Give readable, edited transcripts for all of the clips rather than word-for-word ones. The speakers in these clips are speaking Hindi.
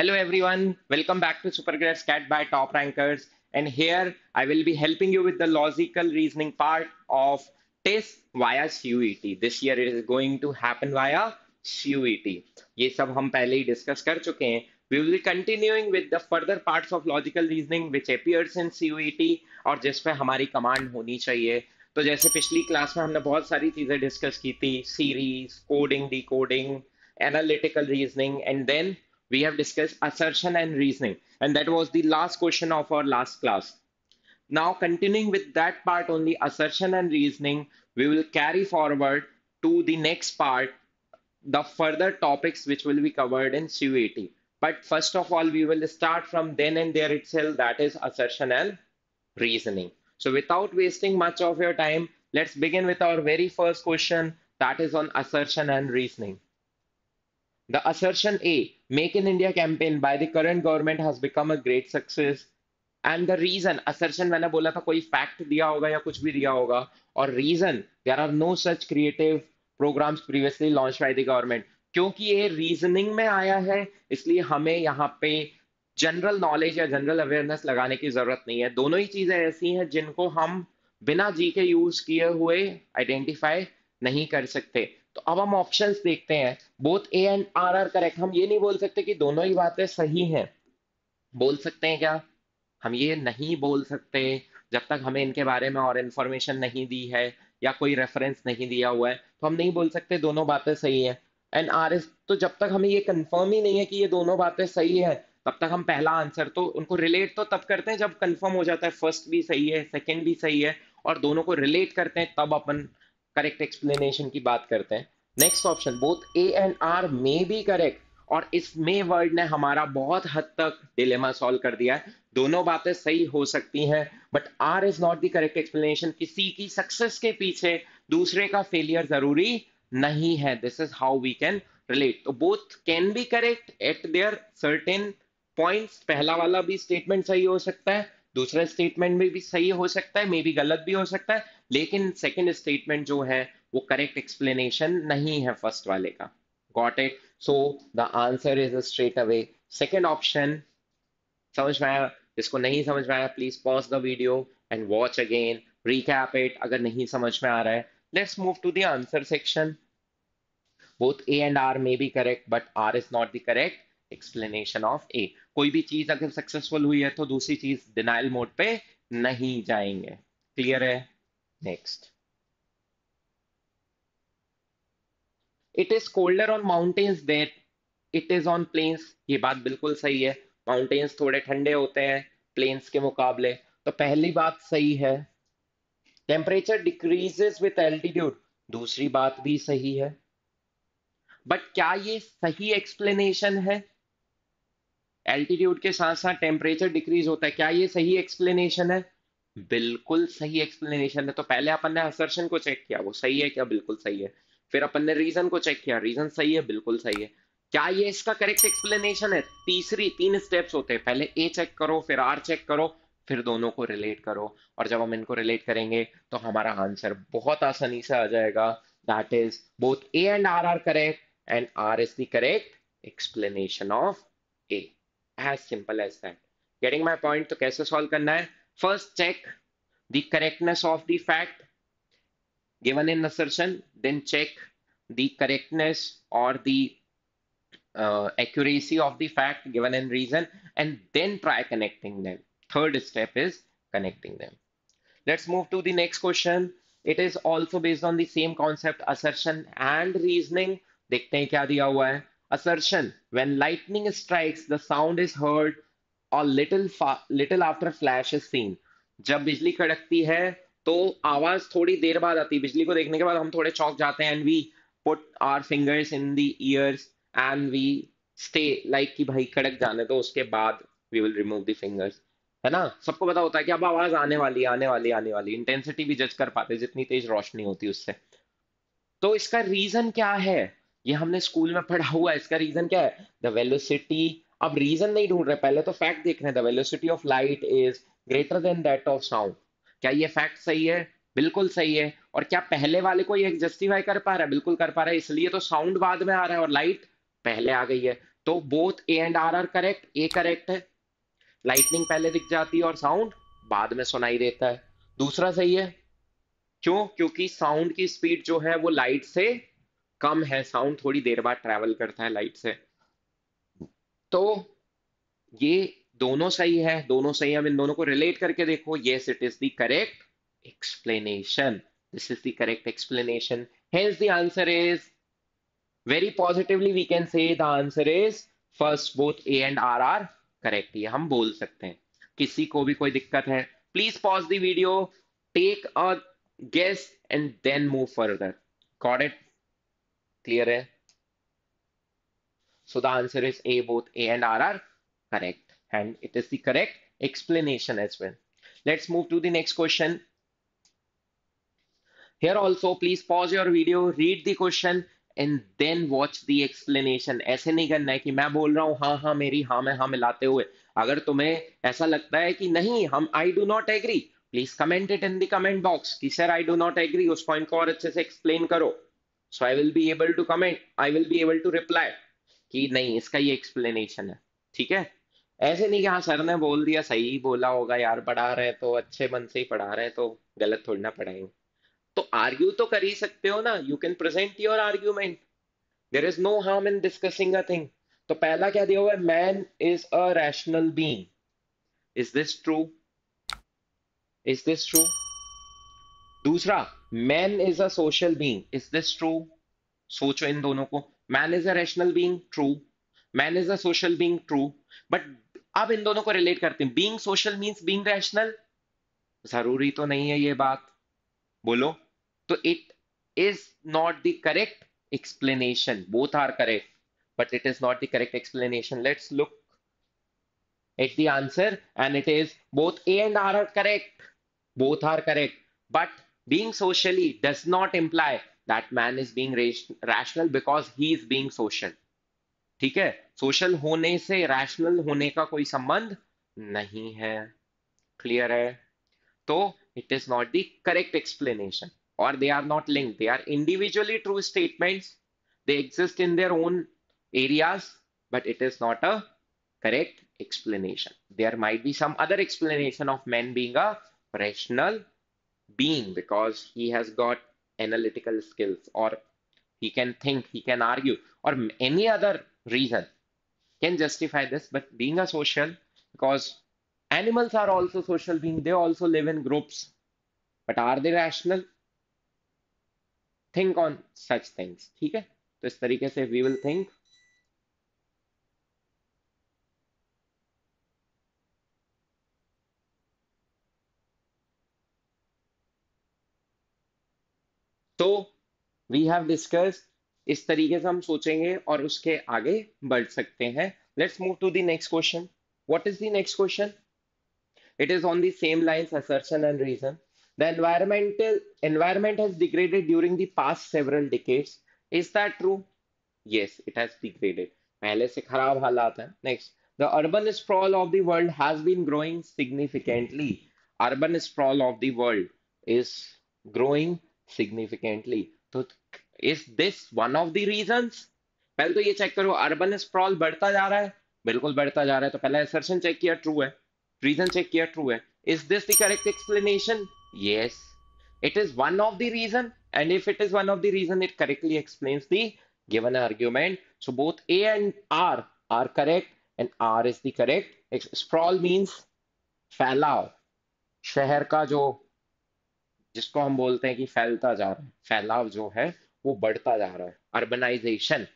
Hello everyone, welcome back to Supergrad Scat by Top Rankers. And here I will be helping you with the logical reasoning part of test via CUET. This year it is going to happen via CUET. ये सब हम पहले ही डिस्कस कर चुके हैं. We will be continuing with the further parts of logical reasoning which appears in CUET और जिस पे हमारी कमांड होनी चाहिए. तो जैसे पिछली क्लास में हमने बहुत सारी चीजें डिस्कस की थी, series, coding, decoding, analytical reasoning, and then we have discussed assertion and reasoning, and that was the last question of our last class. Now, continuing with that part only, assertion and reasoning, we will carry forward to the next part, the further topics which will be covered in CUET. But first of all, we will start from then and there itself, that is assertion and reasoning. So, without wasting much of your time, let's begin with our very first question, that is on assertion and reasoning. The assertion A, Make in India campaign by the current government has become a great success. And the reason, assertion मैंने बोला था कोई fact दिया होगा या कुछ भी दिया होगा. और reason, there are no such creative programs previously launched by the government. क्योंकि ये reasoning में आया है, इसलिए हमें यहाँ पे जनरल नॉलेज या जनरल अवेयरनेस लगाने की जरूरत नहीं है. दोनों ही चीजें ऐसी हैं जिनको हम बिना जी के यूज किए हुए आइडेंटिफाई नहीं कर सकते. तो अब हम ऑप्शंस देखते हैं. Both A and R correct. हम ये नहीं बोल सकते कि दोनों ही बातें सही हैं. बोल सकते हैं क्या? हम ये नहीं बोल सकते जब तक हमें इनके बारे में और इन्फॉर्मेशन नहीं दी है या कोई रेफरेंस नहीं दिया हुआ है, तो हम नहीं बोल सकते दोनों बातें सही है. एंड आर एस तो जब तक हमें ये कंफर्म ही नहीं है कि ये दोनों बातें सही है, तब तक हम पहला आंसर तो उनको रिलेट तो तब करते हैं जब कंफर्म हो जाता है फर्स्ट भी सही है, सेकंड भी सही है, और दोनों को रिलेट करते हैं, तब अपन करेक्ट एक्सप्लेनेशन की बात करते हैं. Next option, both A and R may be correct. और इस मे वर्ड ने हमारा बहुत हद तक डिलेमा सॉल्व कर दिया है. दोनों बातें सही हो सकती हैं, but R is not the correct explanation. किसी की सक्सेस के पीछे दूसरे का फेलियर जरूरी नहीं है. This is how we can relate. तो both can be correct at their certain points. पहला वाला भी स्टेटमेंट सही हो सकता है, दूसरा स्टेटमेंट में भी सही हो सकता है, मे बी गलत भी हो सकता है, लेकिन सेकंड स्टेटमेंट जो है वो करेक्ट एक्सप्लेनेशन नहीं है फर्स्ट वाले का. Got it? So the answer is straight away second option. समझ में आया? जिसको नहीं समझ में आया please pause the video and watch again, recap it अगर नहीं समझ में आ रहा है. Let's move to the answer section. Both A and R may be correct but R is not the correct explanation of A. कोई भी चीज अगर सक्सेसफुल हुई है तो दूसरी चीज डिनाइल मोड पे नहीं जाएंगे. क्लियर है? Next. It is colder on mountains that it is on plains. ये बात बिल्कुल सही है. माउंटेन्स थोड़े ठंडे होते हैं प्लेन्स के मुकाबले, तो पहली बात सही है. टेम्परेचर डिक्रीजेस विथ एल्टीट्यूड, दूसरी बात भी सही है. बट क्या ये सही एक्सप्लेनेशन है? एल्टीट्यूड के साथ साथ टेम्परेचर डिक्रीज होता है, क्या ये सही एक्सप्लेनेशन है? बिल्कुल सही एक्सप्लेनेशन है. तो पहले अपन ने असर्शन को चेक किया, वो सही है क्या? बिल्कुल सही है. फिर अपन ने रीजन को चेक किया, रीजन सही है, बिल्कुल सही है. क्या ये इसका करेक्ट एक्सप्लेनेशन है? तीन स्टेप्स होते हैं. पहले ए चेक करो, फिर आर चेक करो, फिर दोनों को रिलेट करो. और जब हम इनको रिलेट करेंगे तो हमारा आंसर बहुत आसानी से आ जाएगा. That is both A and R correct and R is the correct explanation of A. As simple as that. Getting my point? तो कैसे सॉल्व करना है? First, check the correctness of the fact given in assertion, then check the correctness or the accuracy of the fact given in reason, and then try connecting them. Third step is connecting them. Let's move to the next question. It is also based on the same concept, assertion and reasoning. देखते हैं क्या दिया हुआ है. Assertion: when lightning strikes, the sound is heard और little after flash is seen. जब बिजली कड़कती है तो आवाज थोड़ी देर बाद आती है. बिजली को देखने के बाद हम थोड़े चौंक जाते हैं, and we put our fingers in the ears and we stay like कि भाई कड़क जाने तो उसके बाद we will remove the fingers. है ना? सबको पता होता है कि अब आवाज आने वाली आने वाली आने वाली. इंटेंसिटी भी जज कर पाते हैं जितनी तेज रोशनी होती है उससे. तो इसका रीजन क्या है? ये हमने स्कूल में पढ़ा हुआ है. इसका रीजन क्या है? The velocity. अब रीजन नहीं ढूंढ रहे, पहले तो फैक्ट देख रहे हैं. The velocity of light is greater than that of sound. क्या ये फैक्ट सही है? बिल्कुल सही है. और क्या पहले वाले को ये जस्टिफाई कर पा रहा है? बिल्कुल कर पा रहा है. इसलिए तो साउंड बाद में आ रहा है और लाइट पहले आ गई है. तो both A and R are correct, A correct है। लाइटनिंग पहले दिख जाती है और साउंड बाद में सुनाई देता है। दूसरा सही है। क्यों? क्योंकि साउंड की स्पीड जो है वो लाइट से कम है, साउंड थोड़ी देर बाद ट्रैवल करता है लाइट से। तो ये दोनों सही है, दोनों सही है। अब इन दोनों को रिलेट करके देखो। Yes, it is the correct explanation. This is the correct explanation. Hence, the answer is very positively we can say the answer is first, both A and R are correct. ये हम बोल सकते हैं। किसी को भी कोई दिक्कत है, please pause the video, take a guess and then move further. Got it? Clear है? So the answer is A, both A and R are correct. And it is the correct explanation as well. Let's move to the next question. Here also, please pause your video, read the question and then watch the explanation. ऐसे नहीं करना है कि मैं बोल रहा हूँ हाँ हाँ मेरी हाँ में हाँ मिलाते हुए। अगर तुम्हें ऐसा लगता है कि नहीं हम I do not agree, please comment it in the comment box कि sir I do not agree, उस पॉइंट को और अच्छे से एक्सप्लेन करो। So I will be able to comment, I will be able to reply कि नहीं इसका ये एक्सप्लेनेशन है। ठीक है? ऐसे नहीं कि हाँ सर ने बोल दिया सही बोला होगा यार, पढ़ा रहे हैं तो अच्छे मन से ही पढ़ा रहे हैं तो गलत थोड़ी ना पढ़ाएंगे। तो आर्ग्यू तो कर ही सकते हो ना, you can present your argument, there is no harm in discussing a thing. तो पहला क्या दिया हुआ है? Man is a rational being. Is this true? Is this true? दूसरा, man is a social being. Is this true? सोचो इन दोनों को। Man is a rational being, true. Man is a social being, true. But अब इन दोनों को रिलेट करते हैं। Being social means being rational? जरूरी तो नहीं है ये बात, बोलो। तो it is not the correct explanation. Both are correct, but it is not the correct explanation. Let's look at the answer, and it is both A and R are correct. Both are correct. But being socially does not imply that man is being rational because he is being social. ठीक है? सोशल होने से रैशनल होने का कोई संबंध नहीं है। क्लियर है? तो it is not the correct explanation, or they are not linked. They are individually true statements. They exist in their own areas, but it is not a correct explanation. There might be some other explanation of man being a rational being because he has got analytical skills, or he can think, he can argue, or any other reason can justify this. But being a social, because animals are also social beings, they also live in groups. But are they rational? Think on such things. ठीक है? तो इस तरीके से we will think. तो we have discussed, इस तरीके से हम सोचेंगे और उसके आगे बढ़ सकते हैं. Let's move to the next question. What is the next question? It is on the same lines, assertion and reason. The environment has degraded during the past several decades. Is that true? Yes, it has degraded. पहले से खराब हालात हैं. Next, the urban sprawl of the world has been growing significantly. Urban sprawl of the world is growing significantly. तो is this one of the reasons? पहले तो ये चेक करो, अर्बन स्प्रॉल बढ़ता जा रहा है, बिल्कुल बढ़ता जा रहा है। तो पहले assertion चेक किया, ट्रू है। रीजन चेक किया, ट्रू है। Is this the correct explanation? Yes, it is one of the reason, and if it is one of the reason, it correctly explains the given argument. So both A and R are correct, and R is the correct. Sprawl means फैलाव, शहर का जो, जिसको हम बोलते हैं कि फैलता जा रहा है, फैलाव जो है वो बढ़ता जा रहा है, अर्बनाइजेशन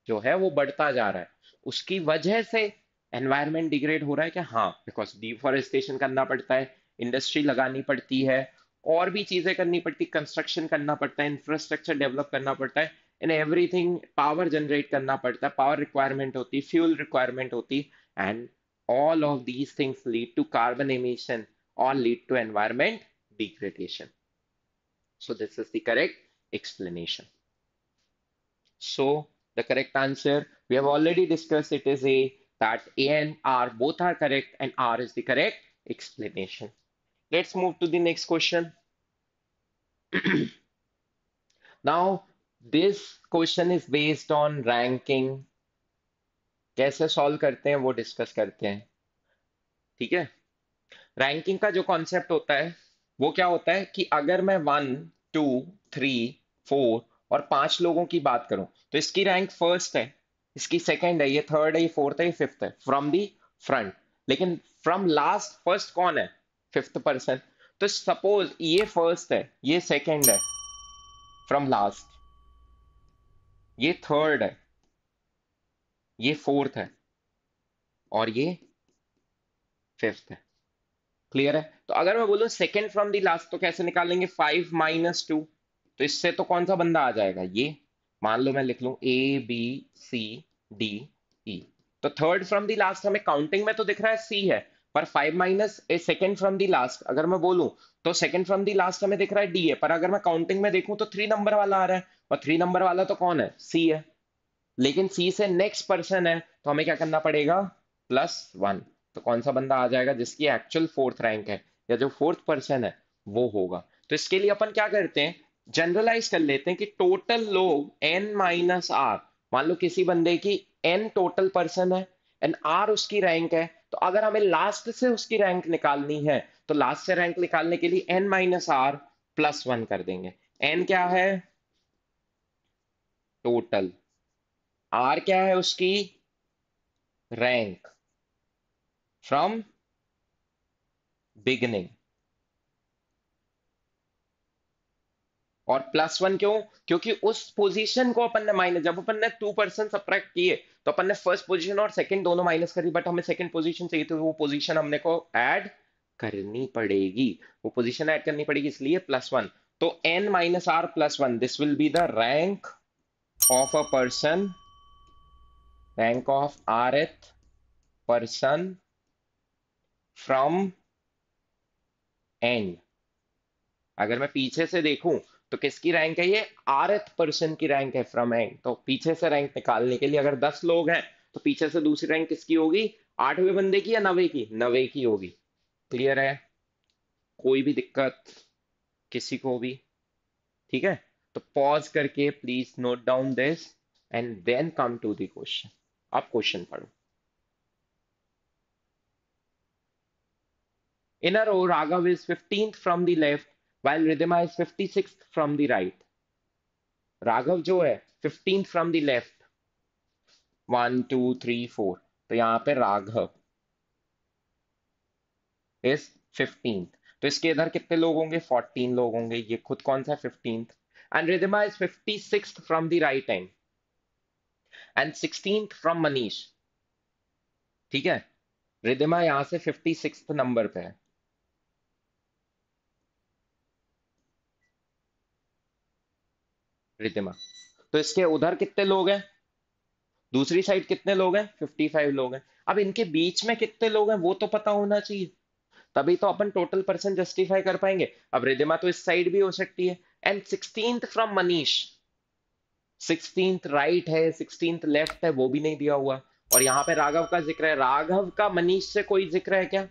जो है वो बढ़ता जा रहा है, उसकी वजह से एनवायरनमेंट डिग्रेड हो रहा है क्या? हाँ, बिकॉज डिफॉरेस्टेशन करना पड़ता है, इंडस्ट्री लगानी पड़ती है, और भी चीजें करनी पड़ती, कंस्ट्रक्शन करना पड़ता है, इंफ्रास्ट्रक्चर डेवलप करना पड़ता है, इन एवरीथिंग पावर जनरेट करना पड़ता है, पावर रिक्वायरमेंट होती, फ्यूल रिक्वायरमेंट होती, and all of these things lead to carbon emission or lead to environment degradation. So this is the correct explanation. So the correct answer, we have already discussed, it is A, that A and R both are correct and R is the correct explanation. Let's move to the next question. Now, this question is based on ranking कैसे सॉल्व करते हैं वो डिस्कस करते हैं। ठीक है। रैंकिंग का जो कॉन्सेप्ट होता है वो क्या होता है कि अगर मैं 1, 2, 3, 4 और 5 लोगों की बात करूं तो इसकी रैंक फर्स्ट है, इसकी सेकंड है, ये थर्ड है, ये फोर्थ है, ये फिफ्थ है फ्रॉम दी फ्रंट। लेकिन फ्रॉम लास्ट फर्स्ट कौन है? Fifth person. तो सपोज ये फर्स्ट है, ये सेकंड है फ्रॉम लास्ट, ये थर्ड है, ये फोर्थ है और ये फिफ्थ है। क्लियर है? तो अगर मैं बोलूं सेकंड फ्रॉम द लास्ट तो कैसे निकालेंगे? 5 - 2। तो इससे तो कौन सा बंदा आ जाएगा? ये। मान लो मैं लिख लूं A B C D E। तो थर्ड फ्रॉम द लास्ट हमें काउंटिंग में तो दिख रहा है C है, पर 5 minus A second from the last अगर मैं बोलूं तो सेकेंड फ्रॉम द लास्ट हमें दिख रहा है D है, पर अगर मैं काउंटिंग में देखूं तो 3 नंबर वाला आ रहा है, और 3 नंबर वाला तो कौन है? C है। लेकिन सी से नेक्स्ट पर्सन है तो हमें क्या करना पड़ेगा? +1। तो कौन सा बंदा आ जाएगा जिसकी एक्चुअल फोर्थ रैंक है, या जो फोर्थ पर्सन है वो होगा। तो इसके लिए अपन क्या करते हैं, जनरलाइज कर लेते हैं कि टोटल लोग N - R। मान लो किसी बंदे की N टोटल पर्सन है एंड R उसकी रैंक है, तो अगर हमें लास्ट से उसकी रैंक निकालनी है तो लास्ट से रैंक निकालने के लिए N - R +1 कर देंगे। N क्या है? टोटल। R क्या है? उसकी रैंक फ्रॉम बिगनिंग। और +1 क्यों? क्योंकि उस पोजीशन को अपन ने माइनस, जब अपन ने 2 पर्सन सब्ट्रैक्ट किए तो अपन ने फर्स्ट पोजीशन और सेकंड दोनों माइनस करी, बट हमें सेकंड पोजीशन चाहिए तो वो पोजीशन हमने को ऐड करनी पड़ेगी। वो पोजीशन ऐड करनी पड़ेगी, इसलिए +1। तो N - R +1, this will be the rank of a person, rank of rth person from and. अगर मैं पीछे से देखूं तो किसकी रैंक है? ये rth पर्सन की रैंक है फ्रॉम एंड। तो पीछे से रैंक निकालने के लिए अगर 10 लोग हैं तो पीछे से दूसरी रैंक किसकी होगी? 8वें बंदे की या 9वें की? 9वें की होगी। क्लियर है? कोई भी दिक्कत किसी को भी? ठीक है। तो पॉज करके please note down this and then come to the question. अब क्वेश्चन पढ़ो। In a row, Raghav is 15th from the left, while Ridhima is 56th from the right. Raghav जो है 15th फ्रॉम द लेफ्ट, 1, 2, 3, 4। तो यहाँ पे राघव इज 15th। तो इसके इधर कितने लोग होंगे? 14 लोग होंगे। ये खुद कौन सा 15th? And Ridhima is 56th from the right hand and 16th from Manish. ठीक है। रिधिमा यहाँ से 56th नंबर पे है। रिधिमा। तो इसके उधर कितने लोग हैं? दूसरी साइड कितने लोग हैं? 55 लोग हैं। अब इनके बीच में कितने लोग हैं वो तो पता होना चाहिए, तभी तो अपन टोटल पर्सन जस्टिफाई कर पाएंगे। अब रिदिमा तो इस साइड भी हो सकती है। And 16th from Manish, 16th right है, 16th लेफ्ट है, वो भी नहीं दिया हुआ। और यहाँ पे राघव का जिक्र है, राघव का मनीष से कोई जिक्र है क्या?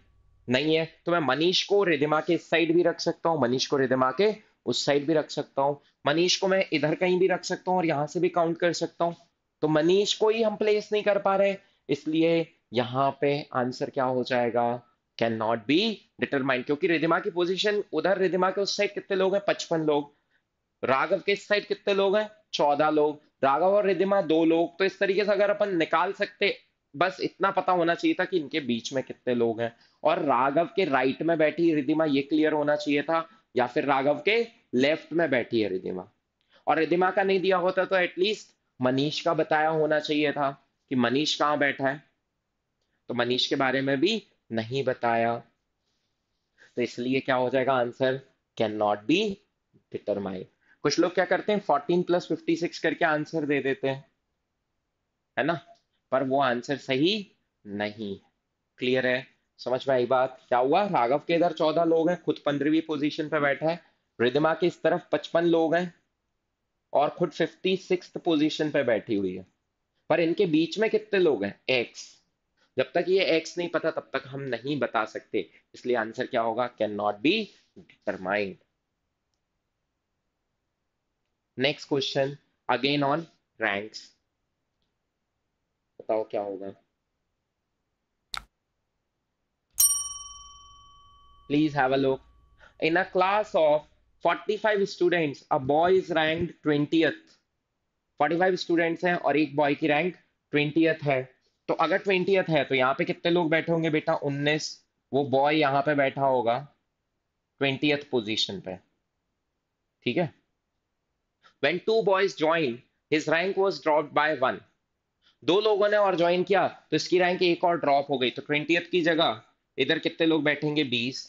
नहीं है। तो मैं मनीष को रिदिमा के इस साइड भी रख सकता हूँ, मनीष को रिदिमा के उस साइड भी रख सकता हूँ, मनीष को मैं इधर कहीं भी रख सकता हूँ और यहां से भी काउंट कर सकता हूँ। तो मनीष को ही हम प्लेस नहीं कर पा रहे, इसलिए यहाँ पे आंसर क्या हो जाएगा? Can not be determined. क्योंकि रिदिमा की पोजीशन उधर, रिदिमा के उस साइड कितने लोग हैं? 55 लोग। राघव के इस साइड कितने लोग हैं? 14 लोग। राघव और रिदिमा 2 लोग। तो इस तरीके से अगर अपन निकाल सकते, बस इतना पता होना चाहिए था कि इनके बीच में कितने लोग हैं। और राघव के राइट में बैठी रिदिमा, ये क्लियर होना चाहिए था, या फिर राघव के लेफ्ट में बैठी है रिदिमा। और रिदिमा का नहीं दिया होता तो एटलीस्ट मनीष का बताया होना चाहिए था कि मनीष कहाँ बैठा है। तो मनीष के बारे में भी नहीं बताया, तो इसलिए क्या हो जाएगा answer? Can not be determine. कुछ लोग क्या करते हैं, 14 + 56 करके आंसर दे देते हैं, है ना, पर वो आंसर सही नहीं। क्लियर है? समझ में आई बात? क्या हुआ, राघव के इधर 14 लोग हैं, खुद 15वीं पोजीशन पे बैठा है। रिदिमा के इस तरफ 55 लोग हैं और खुद 56th पोजीशन पे बैठी हुई है। पर इनके बीच में कितने लोग हैं? एक्स। जब तक ये एक्स नहीं पता तब तक हम नहीं बता सकते, इसलिए आंसर क्या होगा? Can not be determined. Next question, again on ranks. बताओ क्या होगा। Please have a look. In a class of 45 students, a boy is ranked 20th। 45 students हैं और एक बॉय की रैंक 20th है। तो अगर 20th है तो यहाँ पे कितने लोग बैठे होंगे बेटा? 19। वो बॉय यहाँ पे बैठा होगा 20th पोजीशन पे। ठीक है। When two boys joined, his rank was dropped by 1। दो लोगों ने और ज्वाइन किया तो इसकी रैंक एक और ड्रॉप हो गई। तो 20th की जगह इधर कितने लोग बैठेंगे? 20।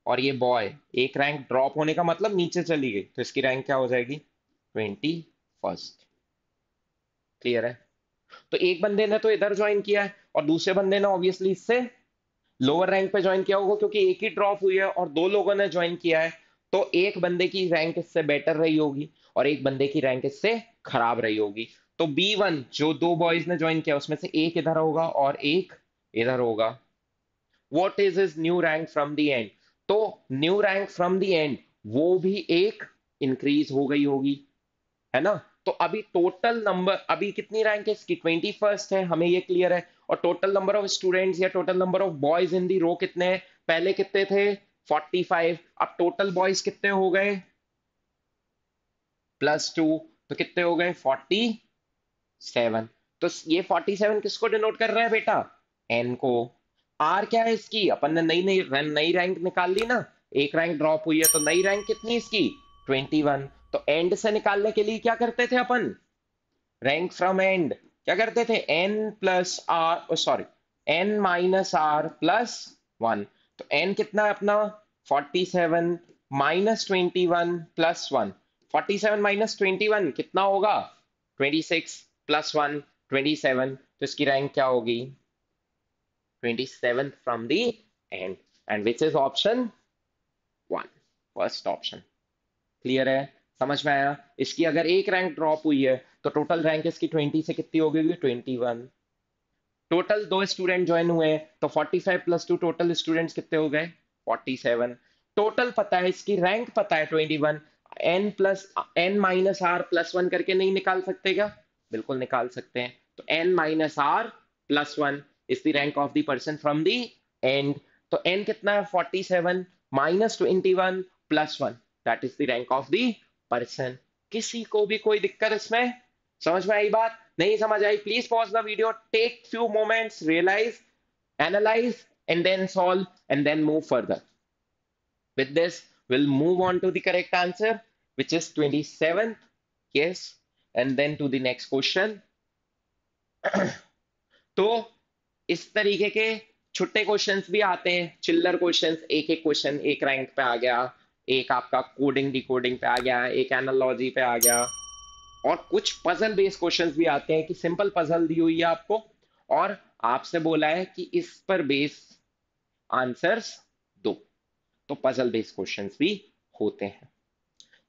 और ये बॉय, एक रैंक ड्रॉप होने का मतलब नीचे चली गई, तो इसकी रैंक क्या हो जाएगी? 21st। क्लियर है? तो एक बंदे ने तो इधर ज्वाइन किया है और दूसरे बंदे ने ऑब्वियसली इससे लोअर रैंक पे ज्वाइन किया होगा, क्योंकि एक ही ड्रॉप हुई है और दो लोगों ने ज्वाइन किया है। तो एक बंदे की रैंक इससे बेटर रही होगी और एक बंदे की रैंक इससे खराब रही होगी। तो B1 जो दो बॉयज ने ज्वाइन किया उसमें से एक इधर होगा और एक इधर होगा। What is his new rank from the end? तो new rank from the end वो भी एक इंक्रीज हो गई होगी, है ना? तो अभी टोटल नंबर, अभी कितनी रैंक है इसकी? 21st है, हमें ये क्लियर है। और टोटल नंबर ऑफ स्टूडेंट्स या total number of boys in the row कितने हैं? पहले कितने थे? 45। अब टोटल बॉयज कितने हो गए? +2। तो कितने हो गए? 47। तो ये 47 किसको डिनोट कर रहा है बेटा? एन को। आर क्या है इसकी? अपन ने नई नई नई रैंक निकाल ली ना। एक रैंक ड्रॉप हुई है तो नई रैंक कितनी इसकी? 21। तो एंड से निकालने के लिए क्या करते थे अपन? रैंक फ्रॉम एंड क्या करते थे? n plus R, sorry, n minus R plus 1। तो n कितना है अपना? 47 माइनस 21 प्लस 1। 47 माइनस 21 कितना होगा? 26 प्लस 1 27। तो इसकी रैंक क्या होगी? 27 from the and. And which is option 1, first option. Clear है? समझ में आया? इसकी अगर एक रैंक ड्रॉप हुई है तो टोटल रैंक इसकी 20 से कितनी हो गई? 21। टोटल दो स्टूडेंट ज्वाइन हुए हैं तो 45 प्लस 2 टोटल स्टूडेंट्स कितने हो गए? 47। टोटल पता है, इसकी रैंक पता है 21। N plus N minus R plus 1 करके नहीं निकाल सकते क्या? बिल्कुल निकाल सकते हैं। तो N minus R plus 1 is the rank of the person from the end. तो एन कितना है? 47 minus 21 plus 1, that is the rank of the person. किसी को भी कोई दिक्कत इसमें? समझ में आई बात? नहीं समझ आई? Please pause the video, take few moments, realize, analyze, and then solve, and then move further. With this, we'll move on to the correct answer, which is 27th. Yes. And then to the next question. तो इस तरीके के छोटे क्वेश्चंस भी आते हैं, चिल्लर क्वेश्चंस। एक एक क्वेश्चन एक रैंक पे आ गया, एक आपका कोडिंग डिकोडिंग पे आ गया, एक एनालॉजी पे आ गया। और कुछ पजल बेस्ड क्वेश्चंस भी आते हैं कि सिंपल पजल दी हुई है आपको और आपसे बोला है कि इस पर बेस आंसर्स दो। तो पजल बेस्ड क्वेश्चंस भी होते हैं।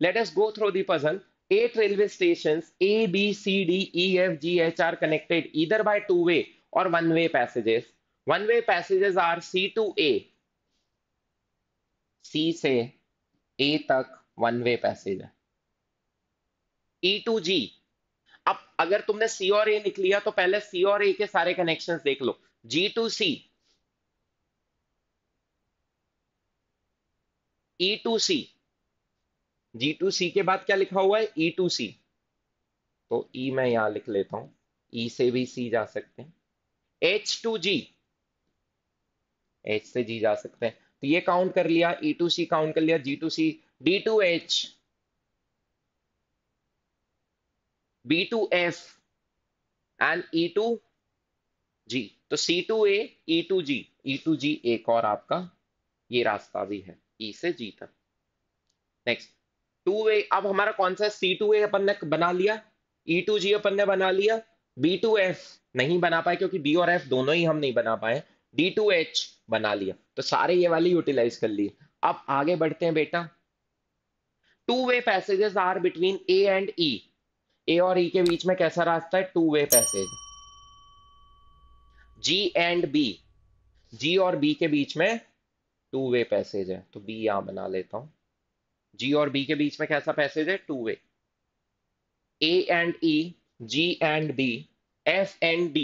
Let us go through the puzzle. 8 railway stations A, B, C, D, E, F, G, H are connected either by two-way or one-way passages. One-way passages are C to A। C से A तक one-way passage है। E to G। अब अगर तुमने C और A लिख लिया तो पहले C और A के सारे कनेक्शंस देख लो। G to C, E to C, G to C के बाद क्या लिखा हुआ है? E to C। तो E मैं यहां लिख लेता हूं, E से भी C जा सकते हैं। H to G, H से G जा सकते हैं। तो ये काउंट कर लिया, E to C काउंट कर लिया, G to C, D to H, B to F and E to G। तो C to A, E to G, E to G एक और आपका ये रास्ता भी है E से G तक। Next, two way. अब हमारा कौन सा? सी टू ए अपन ने बना लिया, ई टू जी अपन ने बना लिया, बी टू एफ नहीं बना पाए क्योंकि डी और एफ दोनों ही हम नहीं बना पाए। डी टू एच बना लिया, तो सारे ये वाली यूटिलाइज कर लिए। अब आगे बढ़ते हैं बेटा। Two way passages are between A and E. A और ई के बीच में कैसा रास्ता है? Two way passage. G and B, G और बी के बीच में टू वे पैसेज है, तो बी यहां बना लेता हूं। जी और बी के बीच में कैसा पैसेज है? Two way. A and E, G and B, F and D,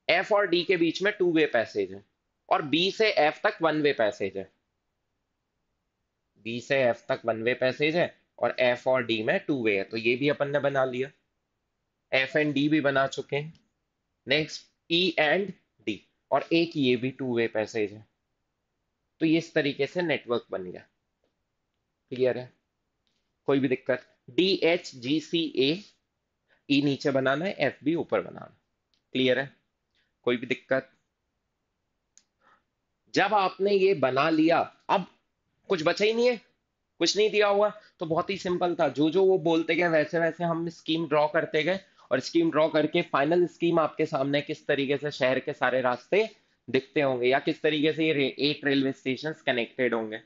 F और डी के बीच में टू वे पैसेज है, और बी से एफ तक वन वे पैसेज है। बी से एफ तक वन वे पैसेज है और एफ और डी में टू वे है, तो ये भी अपन ने बना लिया। एफ एंड डी भी बना चुके हैं। नेक्स्ट ई एंड डी, और एक ये भी टू वे पैसेज है। तो ये इस तरीके से नेटवर्क बन गया। क्लियर है? कोई भी दिक्कत? डी एच जी सी ए, ई नीचे बनाना है, एफ भी ऊपर बनाना है। क्लियर है? कोई भी दिक्कत? जब आपने ये बना लिया, अब कुछ बचा ही नहीं है, कुछ नहीं दिया हुआ, तो बहुत ही सिंपल था। जो जो वो बोलते गए वैसे वैसे हम स्कीम ड्रॉ करते गए, और स्कीम ड्रॉ करके फाइनल स्कीम आपके सामने किस तरीके से शहर के सारे रास्ते दिखते होंगे, या किस तरीके से ये 8 रेलवे स्टेशन कनेक्टेड होंगे।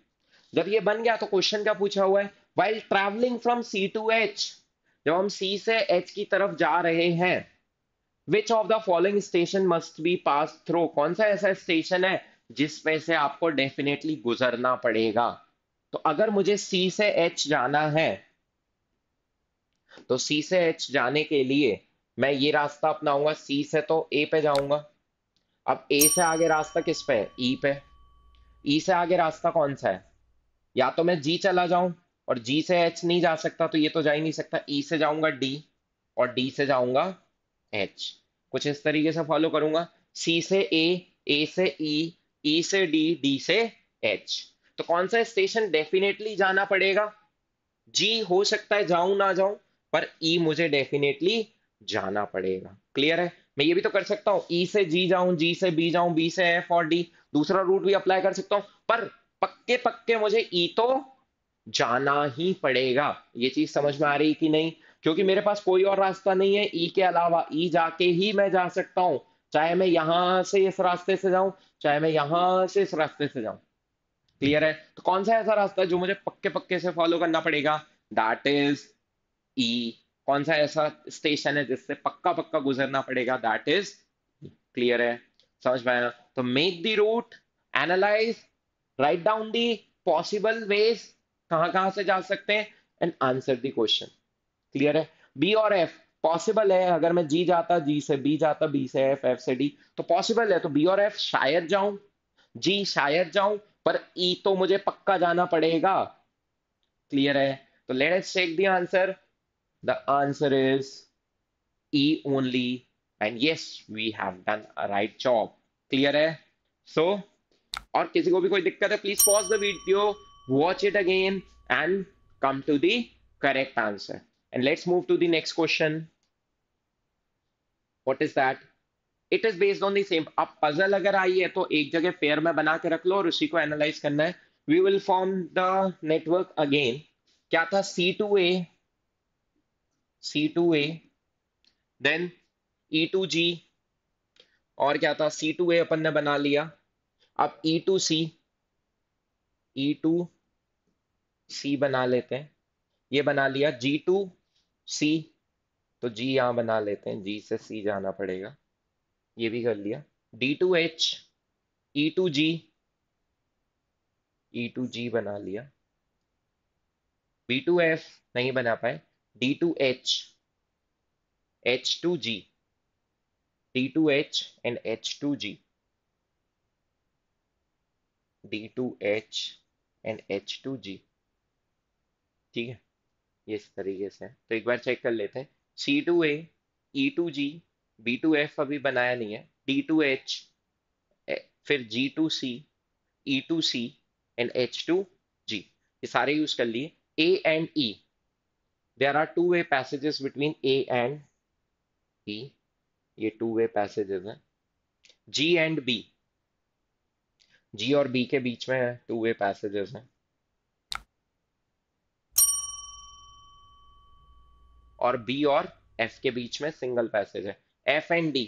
जब ये बन गया तो क्वेश्चन क्या पूछा हुआ है? While travelling from C to H, जब हम सी से एच की तरफ जा रहे हैं, which of the following station must be pass through, कौन सा ऐसा स्टेशन है जिसपे से आपको डेफिनेटली गुजरना पड़ेगा। तो अगर मुझे सी से एच जाना है, तो सी से एच जाने के लिए मैं ये रास्ता अपनाऊंगा। सी से तो ए पे जाऊंगा। अब ए से आगे रास्ता किस पे है? ई पे। ई से आगे रास्ता कौन सा है? या तो मैं जी चला जाऊं, और जी से एच नहीं जा सकता तो ये तो जा ही नहीं सकता। ई से जाऊंगा डी, और डी से जाऊंगा एच। कुछ इस तरीके से फॉलो करूंगा। सी से ए से ई से डी से एच। तो कौन सा स्टेशन डेफिनेटली जाना पड़ेगा? जी हो सकता है जाऊं ना जाऊं, पर ई मुझे डेफिनेटली जाना पड़ेगा। क्लियर है? मैं ये भी तो कर सकता हूं, ई से जी जाऊं, जी से बी जाऊं, बी से एफ और डी, दूसरा रूट भी अप्लाई कर सकता हूं, पर पक्के पक्के मुझे ई तो जाना ही पड़ेगा। ये चीज समझ में आ रही कि नहीं? क्योंकि मेरे पास कोई और रास्ता नहीं है ई के अलावा। ई जाके ही मैं जा सकता हूं, चाहे मैं यहां से इस रास्ते से जाऊं, चाहे मैं यहां से इस रास्ते से जाऊं। क्लियर है? तो कौन सा ऐसा रास्ता है जो मुझे पक्के पक्के से फॉलो करना पड़ेगा? दैट इज ई। कौन सा ऐसा स्टेशन है जिससे पक्का पक्का गुजरना पड़ेगा? That is. क्लियर है? समझ में आया? तो make the route, analyse, write down the possible ways, कहां कहां से जा सकते हैं, and answer the question. Clear है? बी और एफ पॉसिबल है। अगर मैं जी जाता, जी से बी जाता, बी से एफ, एफ से डी, तो पॉसिबल है। तो बी और एफ शायद जाऊं, जी शायद जाऊं, पर ई तो मुझे पक्का जाना पड़ेगा। क्लियर है? तो let us check the answer. The answer is E only, and yes we have done a right job. Clear है? सो और किसी को भी कोई दिक्कत है, please pause the video, watch it again, and come to the correct answer. And let's move to the next question. What is that? It is based on the same. अब पजल अगर आई है तो एक जगह पेयर में बना के रख लो और उसी को एनालाइज करना है। We will form the network again. क्या था? C2A, then E2G, और क्या था? C2A अपन ने बना लिया। अब E2C बना लेते हैं। ये बना लिया G2C, तो G यहां बना लेते हैं, G से C जाना पड़ेगा। ये भी कर लिया। D2H, E2G, E2G बना लिया। B2F नहीं बना पाए। D2H, H2G, D2H and H2G, D2H and H2G। ठीक है? ये इस तरीके से है। तो एक बार चेक कर लेते हैं। C2A, E2G, B2F अभी बनाया नहीं है, D2H, फिर G2C, E2C and H2G, ये सारे यूज कर लिए। A and E, there are two-way passages between A and E, ये टू-वे पैसेजेस हैं। G and B, G और B के बीच में टू-वे पैसेजेस हैं। और B और F के बीच में सिंगल पैसेज है। F and D,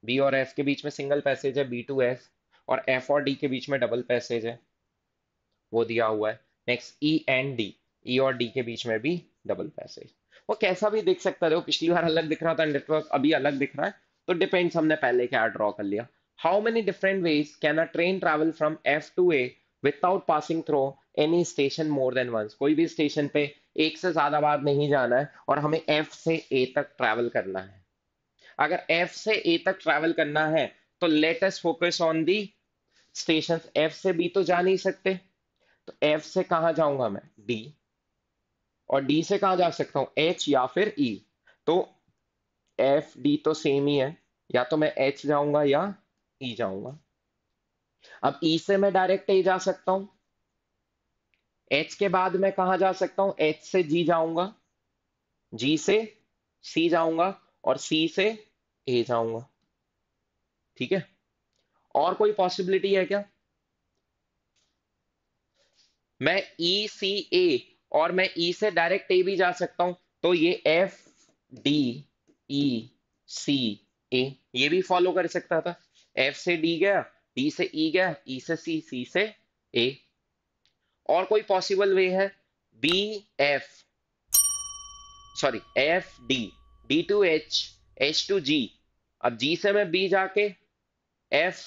B और F के बीच में सिंगल पैसेज है B to F, और F और D के बीच में डबल पैसेज है, वो दिया हुआ है। Next E and D, E और D के बीच में भी डबल पैसेज। वो कैसा भी दिख सकता है, वो पिछली बार अलग दिख रहा था नेटवर्क, अभी अलग दिख रहा है, तो डिपेंड्स हमने पहले क्या ड्रॉ कर लिया। How many different ways can a train travel from F to A without passing through any station more than once? कोई भी स्टेशन पे एक से ज्यादा बार नहीं जाना है और हमें F से A तक ट्रैवल करना है। अगर एफ से ए तक ट्रैवल करना है तो let us focus on the station. F से बी तो जा नहीं सकते, तो एफ से कहा जाऊंगा मैं, डी, और डी से कहा जा सकता हूं, एच या फिर ई। तो एफ डी तो सेम ही है, या तो मैं एच जाऊंगा या ई जाऊंगा। अब ई से मैं डायरेक्ट ए जा सकता हूं, एच के बाद मैं कहा जा सकता हूं, एच से जी जाऊंगा, जी से सी जाऊंगा, और सी से ए जाऊंगा। ठीक है, और कोई पॉसिबिलिटी है क्या? मैं ई सी ए, और मैं ई से डायरेक्ट ए भी जा सकता हूं, तो ये एफ डी ई सी ए ये भी फॉलो कर सकता था। एफ से डी गया, डी से ई गया, ई से सी, सी से ए। और कोई पॉसिबल वे है? B F, sorry F D, D to H, H to G. अब जी से मैं बी जाके एफ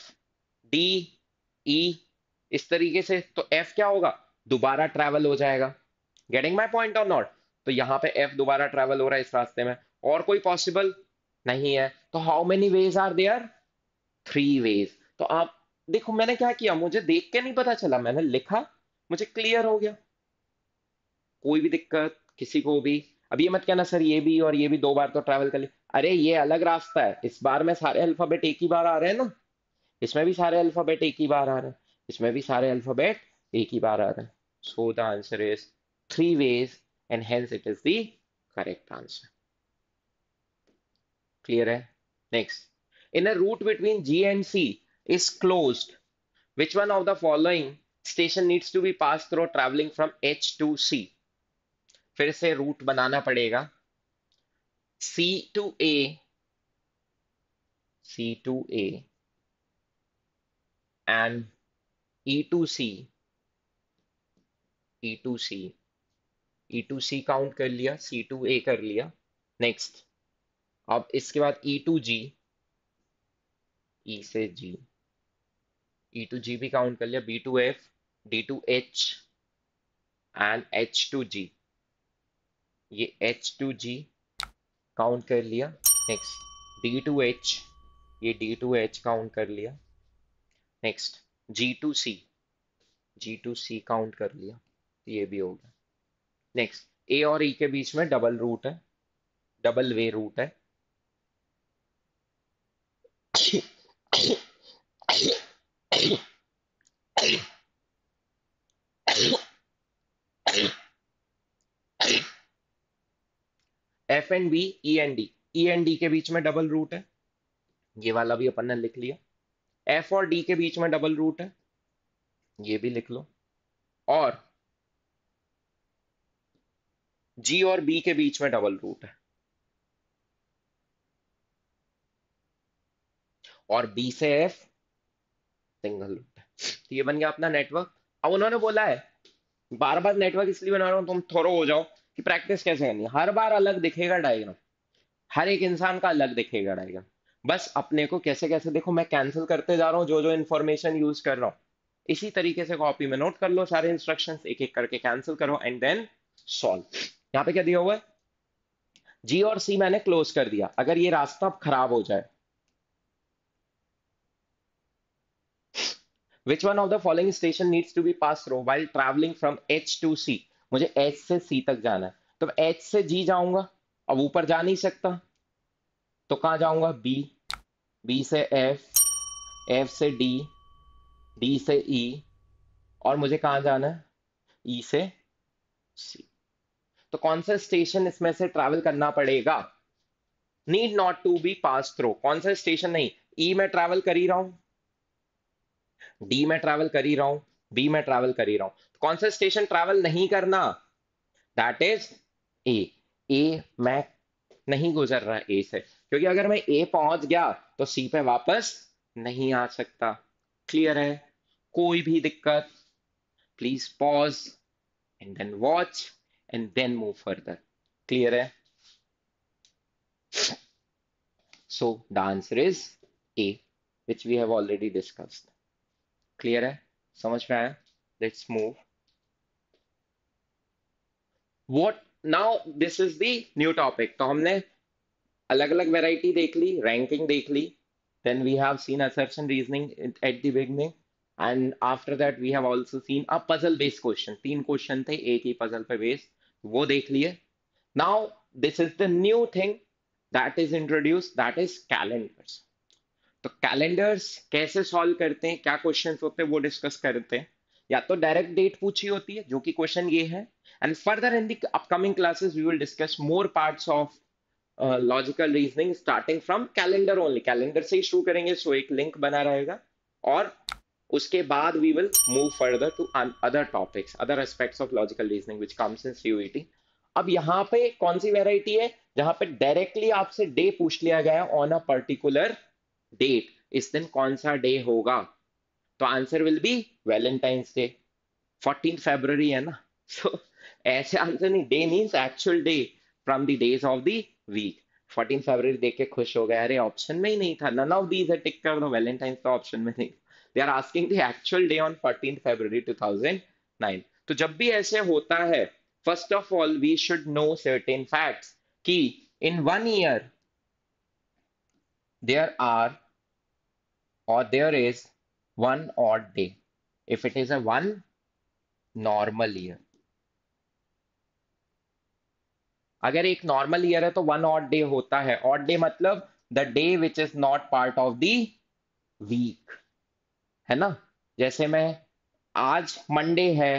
डी ई, इस तरीके से, तो एफ क्या होगा, दोबारा ट्रैवल हो जाएगा। गेटिंग माई पॉइंट और नॉट? तो यहां पे एफ दोबारा ट्रैवल हो रहा है इस रास्ते में। और कोई पॉसिबल नहीं है, तो how many ways are there? Three ways. तो आप देखो, मैंने क्या किया, मुझे देख के नहीं पता चला, मैंने लिखा, मुझे क्लियर हो गया। कोई भी दिक्कत किसी को भी? अब ये मत कहना सर ये भी और ये भी दो बार तो ट्रैवल कर लिया। अरे ये अलग रास्ता है, इस बार में सारे अल्फाबेट एक ही बार आ रहे हैं ना, इसमें भी सारे अल्फाबेट एक ही बार आ रहे हैं, इसमें भी सारे अल्फाबेट एक ही बार आ रहे हैं। So the answer is three ways, and hence it is the correct answer. Clear है? Next, in a route between G and C is closed, which one of the following station needs to be passed through traveling from H to C? फिर से रूट बनाना पड़ेगा। C to A, C to A and E to C, E to C, E to C count कर लिया, C to A कर लिया। नेक्स्ट, अब इसके बाद E to G, E से G, E to G भी काउंट कर लिया, B to F, D to H and H to G, ये H to G काउंट कर लिया। नेक्स्ट D to H, ये D to H काउंट कर लिया। Next G to C, G to C count कर लिया, ये भी हो गया। नेक्स्ट A और E के बीच में डबल रूट है, डबल वे रूट है। F and B, E and D, E and D के बीच में डबल रूट है, ये वाला भी अपन ने लिख लिया। एफ और डी के बीच में डबल रूट है, ये भी लिख लो। और जी और बी के बीच में डबल रूट है, और बी से एफ सिंगल रूट है। तो ये बन गया अपना नेटवर्क। अब उन्होंने बोला है, बार बार नेटवर्क इसलिए बना रहा हूं तुम थोरो हो जाओ कि प्रैक्टिस कैसे करनी है। हर बार अलग दिखेगा डायग्राम, हर एक इंसान का अलग दिखेगा डायग्राम। बस अपने को कैसे कैसे, देखो मैं कैंसिल करते जा रहा हूँ जो जो इन्फॉर्मेशन यूज कर रहा हूँ, इसी तरीके से कॉपी में नोट कर लो सारे इंस्ट्रक्शंस, एक एक करके कैंसिल करो एंड देन सॉल्व। यहाँ पे क्या दिया हुआ है, जी और सी मैंने क्लोज कर दिया। अगर ये रास्ता अब खराब हो जाए, which one of the following station needs to be pass through while travelling from H to C, मुझे एच से सी तक जाना है, तो एच से जी जाऊंगा, अब ऊपर जा नहीं सकता, तो कहाँ जाऊंगा, बी, बी से एफ, एफ से डी, डी से ई, और मुझे कहाँ जाना है, ई से सी। तो कौन सा स्टेशन इसमें से ट्रैवल करना पड़ेगा? Need not to be pass through, कौन सा स्टेशन नहीं, ई में ट्रैवल कर ही रहा हूं, डी में ट्रैवल कर ही रहा हूं, बी में ट्रैवल कर ही रहा हूं, तो कौन सा स्टेशन ट्रैवल नहीं करना? That is a. ए मैं नहीं गुजर रहा ए से, क्योंकि अगर मैं ए पहुंच गया तो सी पे वापस नहीं आ सकता। क्लियर है? कोई भी दिक्कत? Please pause and then watch and then move further. Clear है? So the answer is A, which we have already discussed. Clear है? समझ में आया? Let's move. What now? This is the new topic. तो हमने अलग अलग वैरायटी देख ली, रैंकिंग देख ली, then we have seen assertion reasoning at the beginning, and after that we have also seen a puzzle based question. तीन क्वेश्चन थे एक ही पजल पे बेस्ड, वो देख लिए. Now this is the new thing that is introduced, that is calendars. तो कैलेंडर्स कैसे सॉल्व करते हैं, क्या क्वेश्चंस होते हैं, वो डिस्कस करते हैं. या तो डायरेक्ट डेट पूछी होती है, जो कि क्वेश्चन ये है. And further in the upcoming classes we will discuss more parts of logical reasoning starting from calendar only. Calendar से ही शुरू करेंगे, सो एक लिंक बना रहेगा. और उसके बाद we will move further to other topics, other aspects of logical reasoning which comes in CUET. अब यहाँ पे कौन सी वेराइटी है जहां पे डायरेक्टली आपसे डे पूछ लिया गया ऑन अ पर्टिकुलर डेट, इस दिन कौन सा डे होगा. तो answer will be Valentine's day. 14 फरवरी है ना. सो ऐसे आंसर नहीं, day means actual day from the days of the week. 14 फरवरी देख के खुश हो गए, अरे ऑप्शन में ही नहीं था, नन ऑफ दीज है, टिक कर दो. वैलेंटाइंस तो ऑप्शन में नहीं. They are asking the actual day on 14 फरवरी 2009. तो जब भी ऐसे होता है, first of all we should know certain facts कि in 1 year there are or there is one odd day if it is a one normal year. अगर एक नॉर्मल ईयर है तो वन ऑड डे होता है. ऑड डे मतलब the day which is not part of the week, है ना. जैसे मैं आज मंडे है,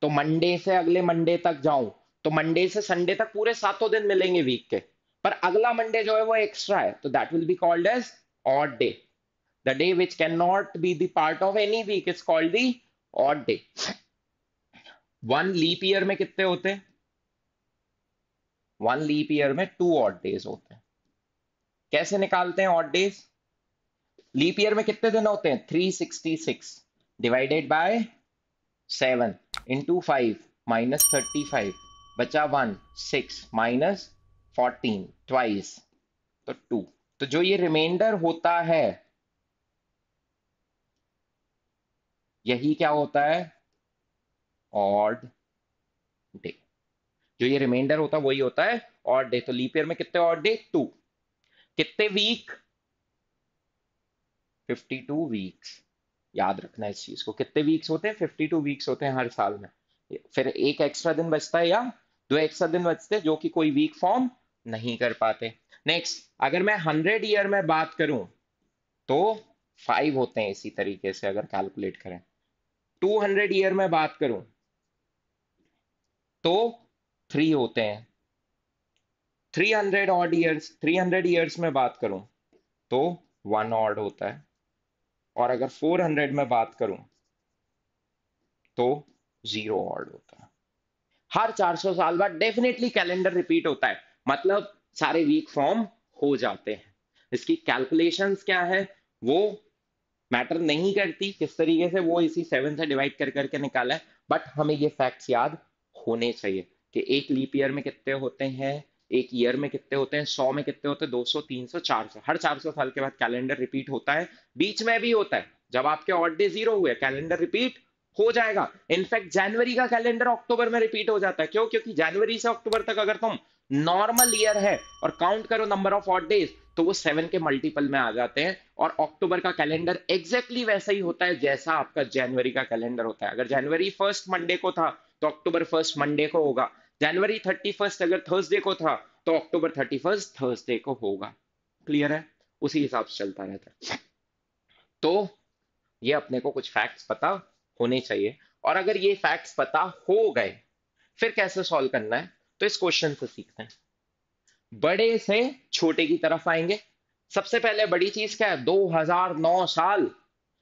तो मंडे से अगले मंडे तक जाऊं, तो मंडे से संडे तक पूरे 7 दिन मिलेंगे वीक के, पर अगला मंडे जो है वो एक्स्ट्रा है, तो that will be called as odd day. The day which cannot be the part of any week is called the odd day. One leap year में कितने होते हैं? वन लीप ईयर में 2 odd days होते हैं. कैसे निकालते हैं ऑड डेज? लीप ईयर में कितने दिन होते हैं? 366 डिवाइडेड बाय 7 इंटू 5 माइनस 35 बचा 1, 6 माइनस 14 ट्वाइस, तो 2. तो जो ये रिमाइंडर होता है, यही क्या होता है? Odd day. जो ये रिमाइंडर होता है वही होता है ऑड डे. तो लीप ईयर में कितने ऑड डे? 2. कितने वीक? 52 वीक्स. याद रखना इस चीज को, कितने वीक्स होते हैं? 52 वीक्स होते हैं हर साल में. फिर एक एक्स्ट्रा दिन बचता है या 2 एक्स्ट्रा दिन बचते हैं जो कि कोई वीक फॉर्म नहीं कर पाते. नेक्स्ट, अगर मैं 100 ईयर में बात करूं तो 5 होते हैं इसी तरीके से अगर कैलकुलेट करें. 200 ईयर में बात करूं तो 3 होते हैं. 300 ईयर्स में बात करूं तो 1 ऑड होता है. और अगर 400 में बात करूं तो 0 ऑड होता है. हर 400 साल बाद डेफिनेटली कैलेंडर रिपीट होता है, मतलब सारे वीक फॉर्म हो जाते हैं. इसकी कैलकुलेशंस क्या है वो मैटर नहीं करती किस तरीके से वो इसी 7 से डिवाइड कर करके निकाला है, बट हमें ये फैक्ट्स याद होने चाहिए कि एक लीप ईयर में कितने होते हैं, एक ईयर में कितने होते हैं, 100 में कितने होते हैं, 200, 300, 400. हर 400 साल के बाद कैलेंडर रिपीट होता है. बीच में भी होता है, जब आपके ऑड डे 0 हुए कैलेंडर रिपीट हो जाएगा. इनफैक्ट जनवरी का कैलेंडर अक्टूबर में रिपीट हो जाता है. क्यों? क्योंकि जनवरी से अक्टूबर तक अगर तुम नॉर्मल ईयर है और काउंट करो नंबर ऑफ ऑड डेज, तो वो 7 के मल्टीपल में आ जाते हैं. और अक्टूबर का कैलेंडर एग्जैक्टली वैसा ही होता है जैसा आपका जनवरी का कैलेंडर होता है. अगर जनवरी 1 मंडे को था तो अक्टूबर 1 मंडे को होगा. जनवरी 31 अगर थर्सडे को था तो अक्टूबर 31 थर्सडे को होगा. क्लियर है? उसी हिसाब से चलता रहता है. तो ये अपने को कुछ फैक्ट्स पता होने चाहिए. और अगर ये फैक्ट्स पता हो गए, फिर कैसे सॉल्व करना है, तो इस क्वेश्चन से सीखते हैं. बड़े से छोटे की तरफ आएंगे. सबसे पहले बड़ी चीज क्या है? 2009 साल.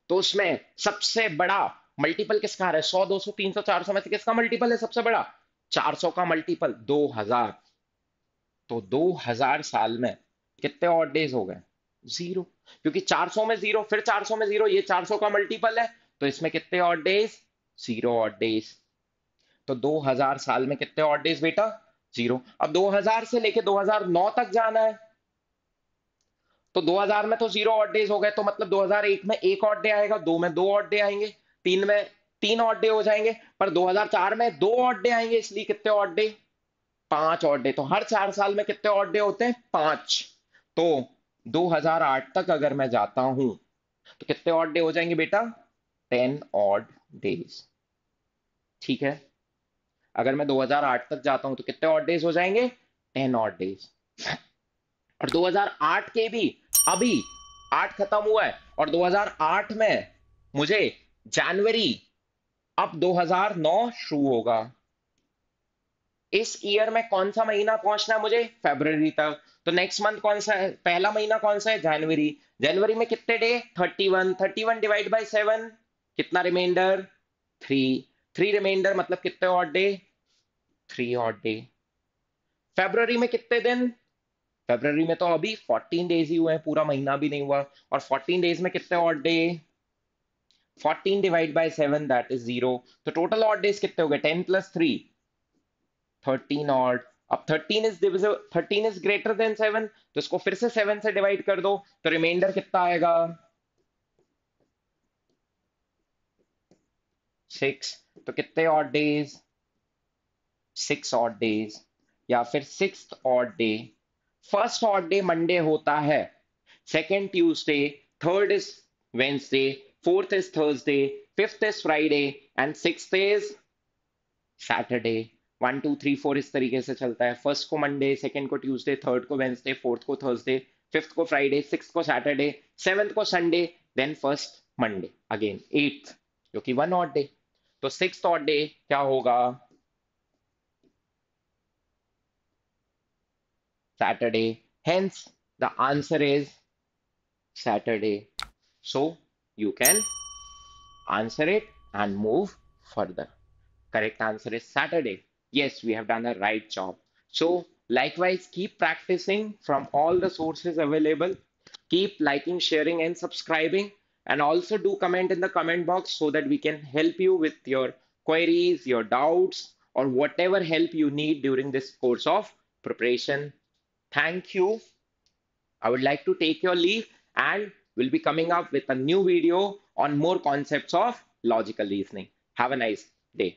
तो उसमें सबसे बड़ा मल्टीपल किसका आ रहा है? 100, 200, 300, 400 में से किसका मल्टीपल है सबसे बड़ा? 400 का मल्टीपल 2000. तो 2000 साल में कितने ऑड डेज हो गए? 0. क्योंकि 400 में 0, फिर 400 में 0, ये 400 का मल्टीपल है, तो इसमें कितने ऑड डेज? 0 odd days. तो 2000 साल में कितने ऑड डेज बेटा? 0. अब 2000 से लेके 2009 तक जाना है, तो 2000 में तो 0 ऑड डेज हो गए, तो मतलब 2001 में 1 ऑड डे आएगा, 2 में 2 ऑड डे आएंगे, 3 में 3 ऑड डे हो जाएंगे. पर 2004 में 2 ऑड डे आएंगे, इसलिए कितने ऑड डे? 5 odd day. तो हर 4 साल में कितने ऑड डे होते हैं? 5. तो 2008 तक अगर मैं जाता हूं तो कितने ऑड डे हो जाएंगे बेटा? 10 ऑड डेज। ठीक है, अगर मैं 2008 तक जाता हूं तो कितने ऑड डेज हो जाएंगे? 10 ऑड डेज। और 2008 के भी अभी 8 खत्म हुआ है, और 2008 में मुझे जनवरी, अब 2009 शुरू होगा। इस ईयर में कौन सा महीना पहुंचना है मुझे? फरवरी तक। तो नेक्स्ट मंथ कौन सा है? पहला महीना कौन सा है? जनवरी। जनवरी में कितने डे? 31। 31 डिवाइड बाय 7, कितना रिमाइंडर? 3। 3 रिमाइंडर मतलब कितने ऑड डे? 3 odd day. फरवरी में कितने दिन? फरवरी में तो अभी 14 डेज ही हुए हैं, पूरा महीना भी नहीं हुआ। और 14 डेज में कितने odd day? 14 divide by 7, that is 0। तो टोटल ऑड डेज कितने हो गए? 10 + 3, 13 ऑड। अब 13 is divisible, 13 is greater than 7, तो इसको फिर से 7 से डिवाइड कर दो, तो रिमाइंडर कितना आएगा? 6। तो कितने ऑड डेज? 6 ऑड डेज, या फिर 6th odd day. First odd day Monday होता है, second Tuesday, third is Wednesday, fourth is Thursday, fifth is Friday, and sixth is Saturday. 1 2 3 4 इस तरीके से चलता है। फर्स्ट को मंडे, सेकंड को ट्यूसडे, थर्ड को वेंसडे, फोर्थ को थर्सडे, फिफ्थ को फ्राइडे, सिक्स्थ को सैटरडे, सेवंथ को Sunday, then first Monday again, eighth जो कि 1 ऑड डे। तो 6th ऑड डे क्या होगा? Saturday. Hence the answer is Saturday. So you can answer it and move further. Correct answer is Saturday. Yes, we have done a right job. So, likewise, keep practicing from all the sources available. Keep liking, sharing, and subscribing. And also do comment in the comment box so that we can help you with your queries, your doubts, or whatever help you need during this course of preparation. Thank you. I would like to take your leave and will be coming up with a new video on more concepts of logical reasoning. Have a nice day.